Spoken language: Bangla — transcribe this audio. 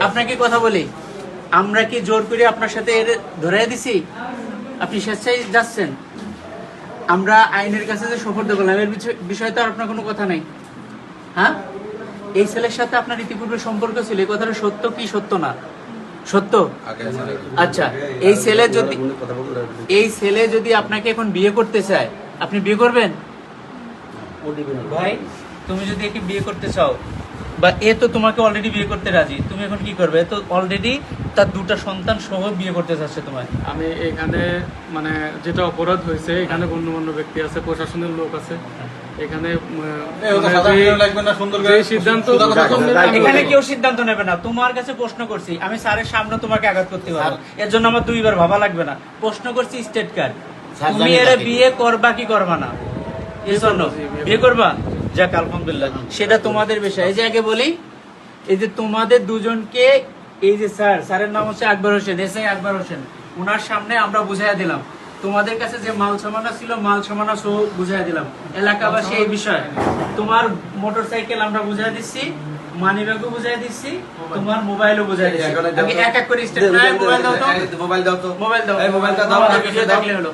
আপনাকে কথা বলি, আমরা কি জোর করে আপনার সাথে ধরাই দিছি? আপনি স্বেচ্ছায় যাচ্ছেন। আমরা আইনের কাছে যে সোপর্দ করলাম, এর বিষয়ে তো আর আপনার কোনো কথা নেই। হ্যাঁ, এই ছেলের সাথে আপনার ইতিপূর্বে সম্পর্ক ছিল, এই কথাটা সত্য কি সত্য না? সত্য। আচ্ছা, এই ছেলে যদি আপনাকে এখন বিয়ে করতে চায়, আপনি বিয়ে করবেন? ভাই, তুমি যদি একে বিয়ে করতে চাও, বা এ তো তোমাকে অলরেডি বিয়ে করতে রাজি, তুমি এখন কি করবে? তো অলরেডি তার দুটো সন্তান সহ বিয়ে করতে চাচ্ছে তোমায়। আমি এখানে মানে যেটা অপরাধ হয়েছে, এখানে গণ্যমান্য ব্যক্তি আছে, প্রশাসনের লোক আছে, এখানে এখানে কেউ সিদ্ধান্ত নেবে না। তোমার কাছে প্রশ্ন করছি, আমি স্যারের সামনে তোমাকে আঘাত করতে পারবো, এর জন্য আমার দুইবার ভাবা লাগবে না। প্রশ্ন করছি স্টেট কার্ড, তুমি এর বিয়ে করবা কি করবা না? বিয়ে করবা? যাক আলহামদুলিল্লাহ, সেটা তোমাদের বিষয়। এই যে আগে বলি, এই যে তোমাদের দুজনকে, এই যে স্যারের নাম হচ্ছে আকবর হোসেন, এসআই আকবর হোসেন, ওনার সামনে আমরা বুঝাইয়া দিলাম তোমাদের কাছে যে মাল সামানা ছিল, মাল সামানা সহ বুঝাইয়া দিলাম এলাকাবাসী এই বিষয়। তোমার মোটরসাইকেল আমরা বুঝাই দিচ্ছি, মানি ব্যাগও বুঝাই দিচ্ছি, তোমার মোবাইলও বুঝাই দিচ্ছি। এক এক করে স্টেপ, মোবাইল দাও তো, মোবাইল দাও, মোবাইল দাও, মোবাইলটা দাও, বিষয় থাকলে হলো।